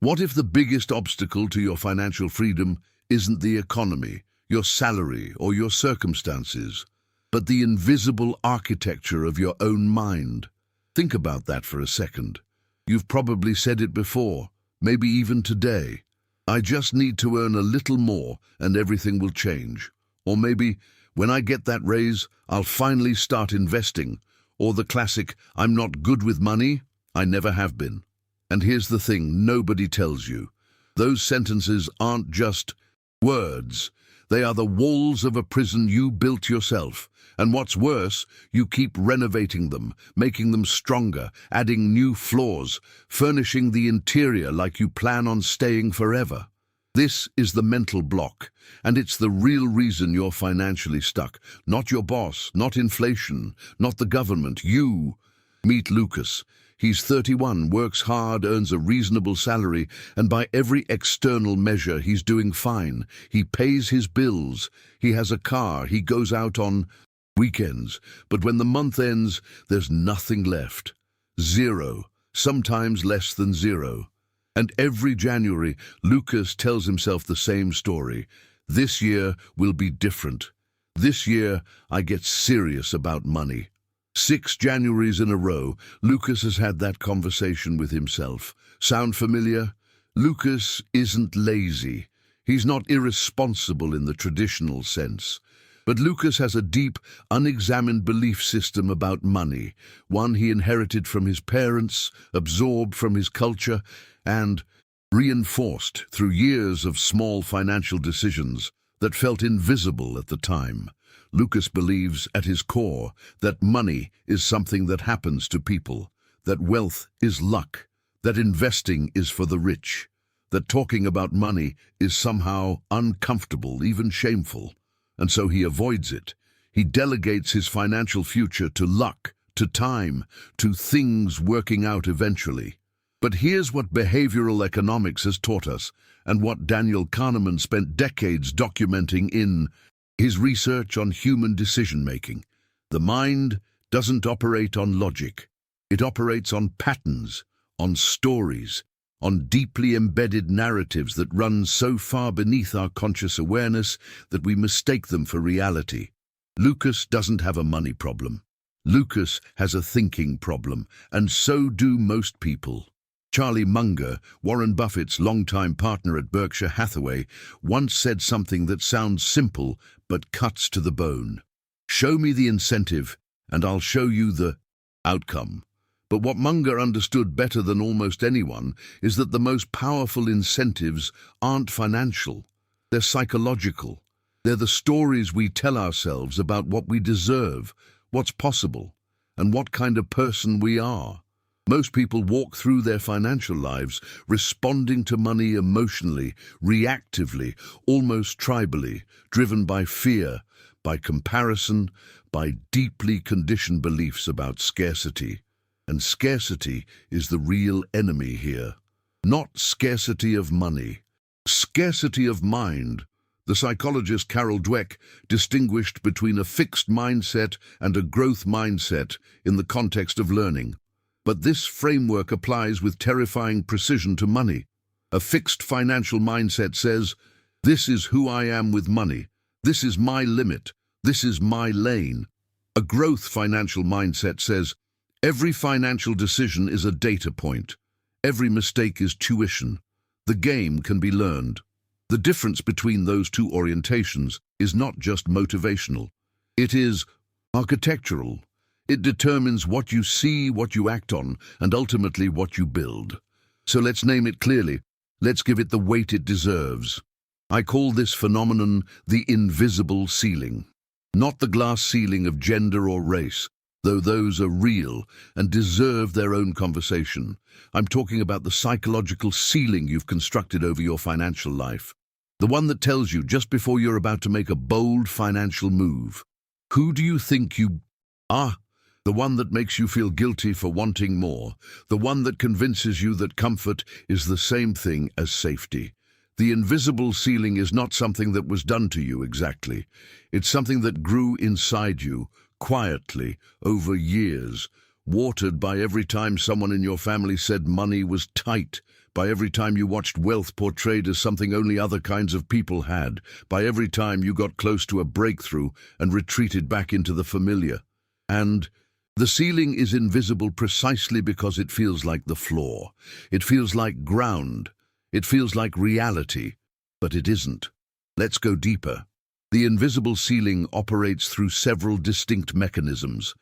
What if the biggest obstacle to your financial freedom isn't the economy, your salary, or your circumstances, but the invisible architecture of your own mind? Think about that for a second. You've probably said it before, maybe even today. I just need to earn a little more and everything will change. Or maybe, when I get that raise, I'll finally start investing. Or the classic, I'm not good with money, I never have been. And here's the thing nobody tells you. Those sentences aren't just words. They are the walls of a prison you built yourself. And what's worse, you keep renovating them, making them stronger, adding new floors, furnishing the interior like you plan on staying forever. This is the mental block, and it's the real reason you're financially stuck. Not your boss, not inflation, not the government, you. Meet Lucas. He's 31, works hard, earns a reasonable salary, and by every external measure he's doing fine. He pays his bills, he has a car, he goes out on weekends. But when the month ends, there's nothing left. Zero, sometimes less than zero. And every January, Lucas tells himself the same story. This year will be different. This year, I get serious about money. 6 Januaries in a row, Lucas has had that conversation with himself. Sound familiar? Lucas isn't lazy. He's not irresponsible in the traditional sense. But Lucas has a deep, unexamined belief system about money, one he inherited from his parents, absorbed from his culture, and reinforced through years of small financial decisions that felt invisible at the time. Lucas believes at his core that money is something that happens to people, that wealth is luck, that investing is for the rich, that talking about money is somehow uncomfortable, even shameful, and so he avoids it. He delegates his financial future to luck, to time, to things working out eventually. But here's what behavioral economics has taught us, and what Daniel Kahneman spent decades documenting in his research on human decision-making. The mind doesn't operate on logic. It operates on patterns, on stories, on deeply embedded narratives that run so far beneath our conscious awareness that we mistake them for reality. Lucas doesn't have a money problem. Lucas has a thinking problem, and so do most people. Charlie Munger, Warren Buffett's longtime partner at Berkshire Hathaway, once said something that sounds simple but cuts to the bone. Show me the incentive, and I'll show you the outcome. But what Munger understood better than almost anyone is that the most powerful incentives aren't financial. They're psychological. They're the stories we tell ourselves about what we deserve, what's possible, and what kind of person we are. Most people walk through their financial lives responding to money emotionally, reactively, almost tribally, driven by fear, by comparison, by deeply conditioned beliefs about scarcity. And scarcity is the real enemy here. Not scarcity of money, scarcity of mind. The psychologist Carol Dweck distinguished between a fixed mindset and a growth mindset in the context of learning. But this framework applies with terrifying precision to money. A fixed financial mindset says, this is who I am with money. This is my limit. This is my lane. A growth financial mindset says, every financial decision is a data point. Every mistake is tuition. The game can be learned. The difference between those two orientations is not just motivational. It is architectural. It determines what you see, what you act on, and ultimately what you build. So let's name it clearly. Let's give it the weight it deserves. I call this phenomenon the invisible ceiling. Not the glass ceiling of gender or race, though those are real and deserve their own conversation. I'm talking about the psychological ceiling you've constructed over your financial life. The one that tells you just before you're about to make a bold financial move, who do you think you are? The one that makes you feel guilty for wanting more. The one that convinces you that comfort is the same thing as safety. The invisible ceiling is not something that was done to you exactly. It's something that grew inside you, quietly, over years, watered by every time someone in your family said money was tight, by every time you watched wealth portrayed as something only other kinds of people had, by every time you got close to a breakthrough and retreated back into the familiar. And the ceiling is invisible precisely because it feels like the floor. It feels like ground. It feels like reality, but it isn't. Let's go deeper. The invisible ceiling operates through several distinct mechanisms,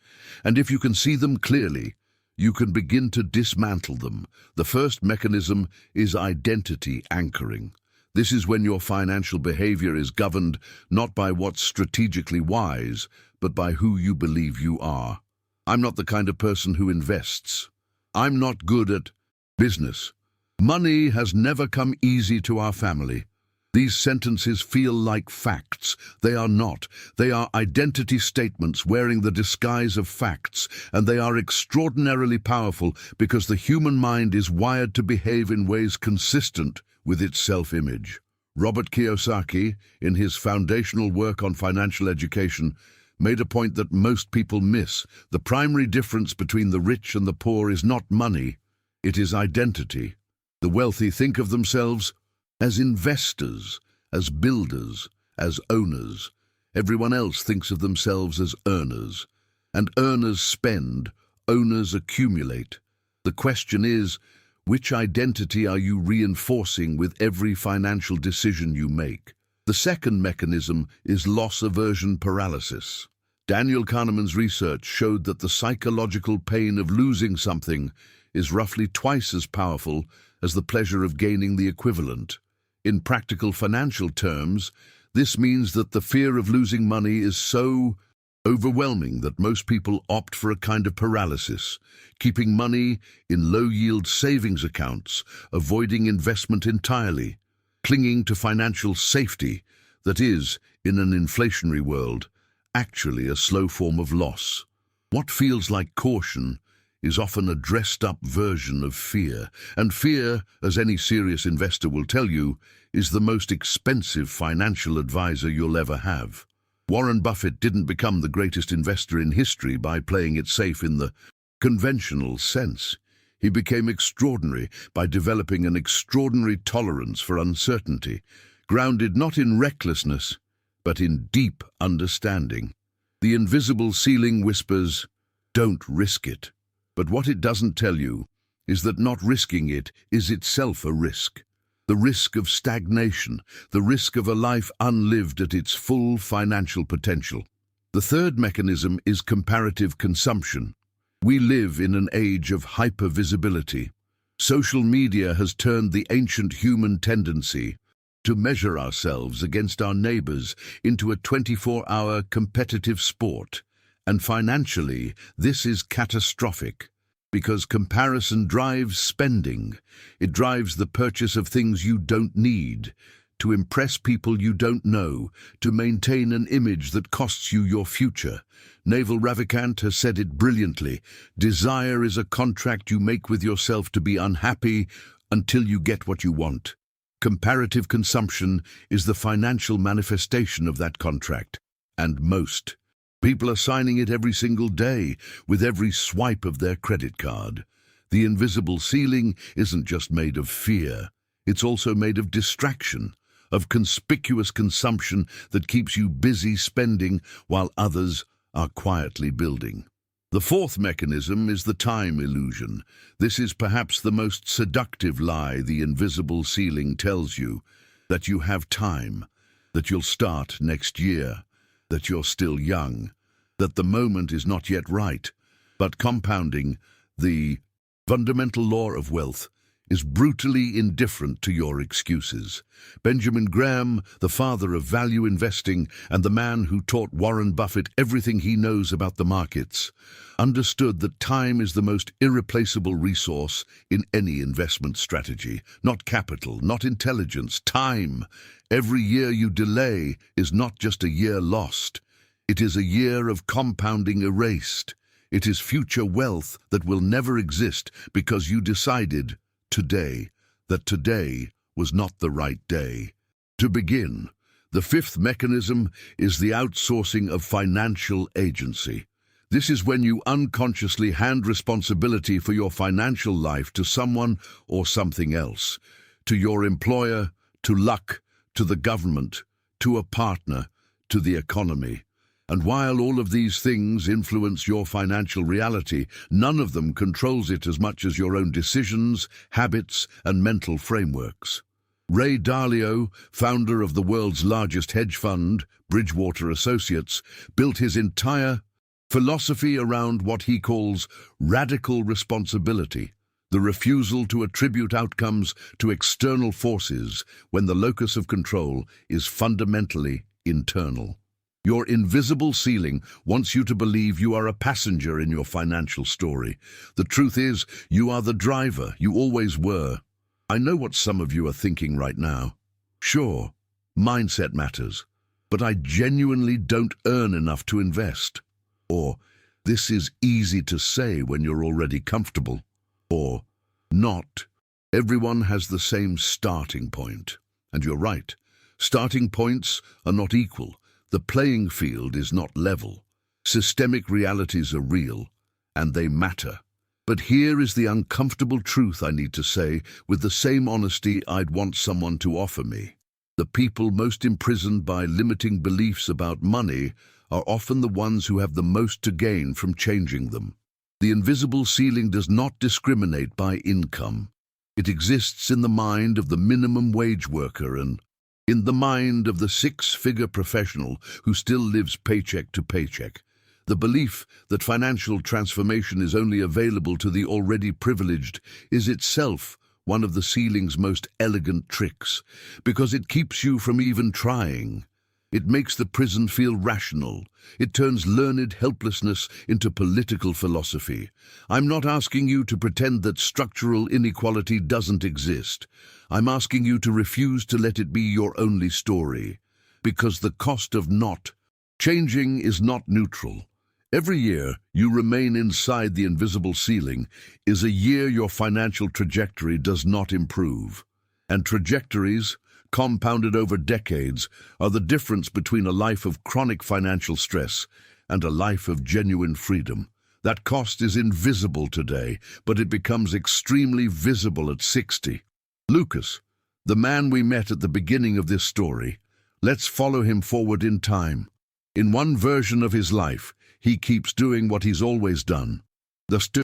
and if you can see them clearly, you can begin to dismantle them. The first mechanism is identity anchoring. This is when your financial behavior is governed not by what's strategically wise, but by who you believe you are. I'm not the kind of person who invests. I'm not good at business. Money has never come easy to our family. These sentences feel like facts. They are not. They are identity statements wearing the disguise of facts, and they are extraordinarily powerful because the human mind is wired to behave in ways consistent with its self-image. Robert Kiyosaki, in his foundational work on financial education, made a point that most people miss. The primary difference between the rich and the poor is not money, it is identity. The wealthy think of themselves as investors, as builders, as owners. Everyone else thinks of themselves as earners. And earners spend, owners accumulate. The question is, which identity are you reinforcing with every financial decision you make? The second mechanism is loss aversion paralysis. Daniel Kahneman's research showed that the psychological pain of losing something is roughly twice as powerful as the pleasure of gaining the equivalent. In practical financial terms, this means that the fear of losing money is so overwhelming that most people opt for a kind of paralysis, keeping money in low-yield savings accounts, avoiding investment entirely, clinging to financial safety that is, in an inflationary world, actually a slow form of loss. What feels like caution is often a dressed-up version of fear, and fear, as any serious investor will tell you, is the most expensive financial advisor you'll ever have. Warren Buffett didn't become the greatest investor in history by playing it safe in the conventional sense. He became extraordinary by developing an extraordinary tolerance for uncertainty, grounded not in recklessness, but in deep understanding. The invisible ceiling whispers, "Don't risk it." But what it doesn't tell you is that not risking it is itself a risk. The risk of stagnation, the risk of a life unlived at its full financial potential. The third mechanism is comparative consumption. We live in an age of hypervisibility. Social media has turned the ancient human tendency to measure ourselves against our neighbors into a 24-hour competitive sport. And financially, this is catastrophic, because comparison drives spending. It drives the purchase of things you don't need, to impress people you don't know, to maintain an image that costs you your future. Naval Ravikant has said it brilliantly. Desire is a contract you make with yourself to be unhappy until you get what you want. Comparative consumption is the financial manifestation of that contract, and most people are signing it every single day with every swipe of their credit card. The invisible ceiling isn't just made of fear, it's also made of distraction, of conspicuous consumption that keeps you busy spending while others are quietly building. The fourth mechanism is the time illusion. This is perhaps the most seductive lie the invisible ceiling tells you, that you have time, that you'll start next year, that you're still young, that the moment is not yet right. But compounding, the fundamental law of wealth, is brutally indifferent to your excuses. Benjamin Graham, the father of value investing and the man who taught Warren Buffett everything he knows about the markets, understood that time is the most irreplaceable resource in any investment strategy. Not capital, not intelligence, time. Every year you delay is not just a year lost. It is a year of compounding erased. It is future wealth that will never exist because you decided today that today was not the right day. To begin, the fifth mechanism is the outsourcing of financial agency. This is when you unconsciously hand responsibility for your financial life to someone or something else, to your employer, to luck, to the government, to a partner, to the economy. And while all of these things influence your financial reality, none of them controls it as much as your own decisions, habits, and mental frameworks. Ray Dalio, founder of the world's largest hedge fund, Bridgewater Associates, built his entire philosophy around what he calls radical responsibility, the refusal to attribute outcomes to external forces when the locus of control is fundamentally internal. Your invisible ceiling wants you to believe you are a passenger in your financial story. The truth is, you are the driver. You always were. I know what some of you are thinking right now. Sure, mindset matters, but I genuinely don't earn enough to invest. Or, this is easy to say when you're already comfortable. Or, not. Everyone has the same starting point. And you're right. Starting points are not equal. The playing field is not level. Systemic realities are real, and they matter. But here is the uncomfortable truth I need to say with the same honesty I'd want someone to offer me. The people most imprisoned by limiting beliefs about money are often the ones who have the most to gain from changing them. The invisible ceiling does not discriminate by income. It exists in the mind of the minimum wage worker and in the mind of the six-figure professional who still lives paycheck to paycheck. The belief that financial transformation is only available to the already privileged is itself one of the ceiling's most elegant tricks, because it keeps you from even trying. It makes the prison feel rational. It turns learned helplessness into political philosophy. I'm not asking you to pretend that structural inequality doesn't exist. I'm asking you to refuse to let it be your only story, because the cost of not changing is not neutral. Every year you remain inside the invisible ceiling is a year your financial trajectory does not improve. And trajectories, compounded over decades, are the difference between a life of chronic financial stress and a life of genuine freedom. That cost is invisible today, but it becomes extremely visible at 60. Lucas, the man we met at the beginning of this story, let's follow him forward in time. In one version of his life, he keeps doing what he's always done. The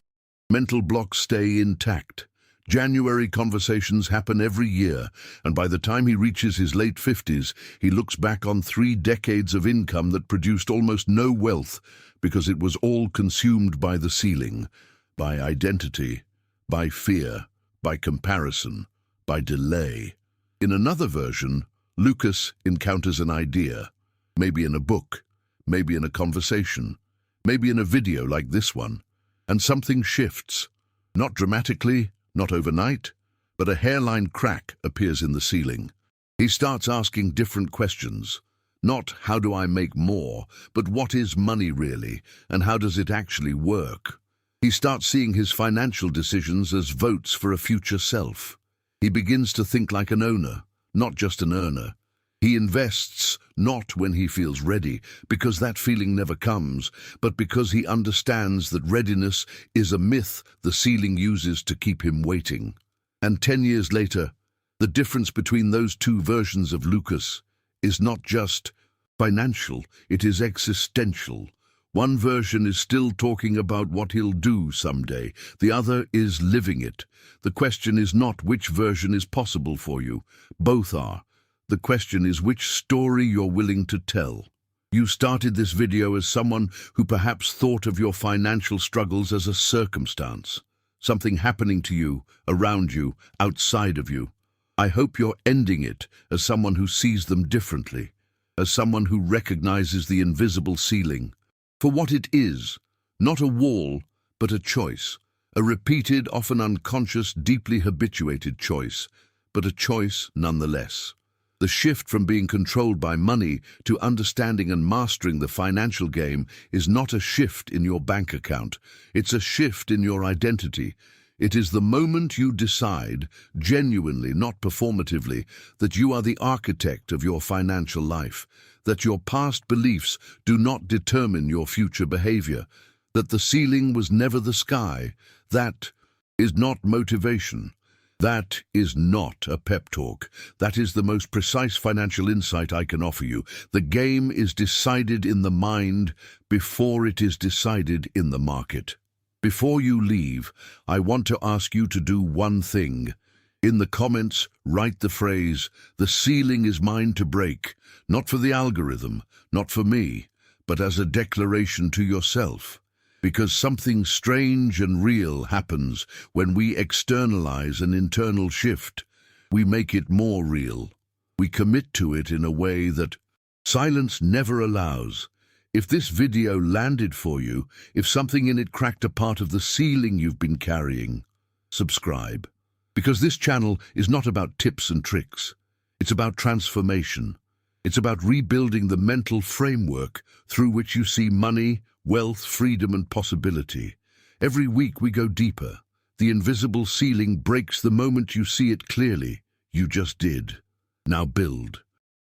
mental blocks stay intact. January conversations happen every year, and by the time he reaches his late 50s, he looks back on 3 decades of income that produced almost no wealth because it was all consumed by the ceiling, by identity, by fear, by comparison, by delay. In another version, Lucas encounters an idea, maybe in a book, maybe in a conversation, maybe in a video like this one, and something shifts. Not dramatically, not overnight, but a hairline crack appears in the ceiling. He starts asking different questions. Not how do I make more, but what is money really, and how does it actually work? He starts seeing his financial decisions as votes for a future self. He begins to think like an owner, not just an earner. He invests not when he feels ready, because that feeling never comes, but because he understands that readiness is a myth the ceiling uses to keep him waiting. And 10 years later, the difference between those two versions of Lucas is not just financial, it is existential. One version is still talking about what he'll do someday. The other is living it. The question is not which version is possible for you. Both are. The question is which story you're willing to tell. You started this video as someone who perhaps thought of your financial struggles as a circumstance, something happening to you, around you, outside of you. I hope you're ending it as someone who sees them differently, as someone who recognizes the invisible ceiling for what it is, not a wall, but a choice, a repeated, often unconscious, deeply habituated choice, but a choice nonetheless. The shift from being controlled by money to understanding and mastering the financial game is not a shift in your bank account. It's a shift in your identity. It is the moment you decide, genuinely, not performatively, that you are the architect of your financial life, that your past beliefs do not determine your future behavior, that the ceiling was never the sky. That is not motivation. That is not a pep talk. That is the most precise financial insight I can offer you. The game is decided in the mind before it is decided in the market. Before you leave, I want to ask you to do one thing. In the comments, write the phrase, "The ceiling is mine to break," not for the algorithm, not for me, but as a declaration to yourself. Because something strange and real happens when we externalize an internal shift. We make it more real. We commit to it in a way that silence never allows. If this video landed for you, if something in it cracked a part of the ceiling you've been carrying, subscribe. Because this channel is not about tips and tricks. It's about transformation. It's about rebuilding the mental framework through which you see money, wealth, freedom, and possibility. Every week we go deeper. The invisible ceiling breaks the moment you see it clearly. You just did. Now build.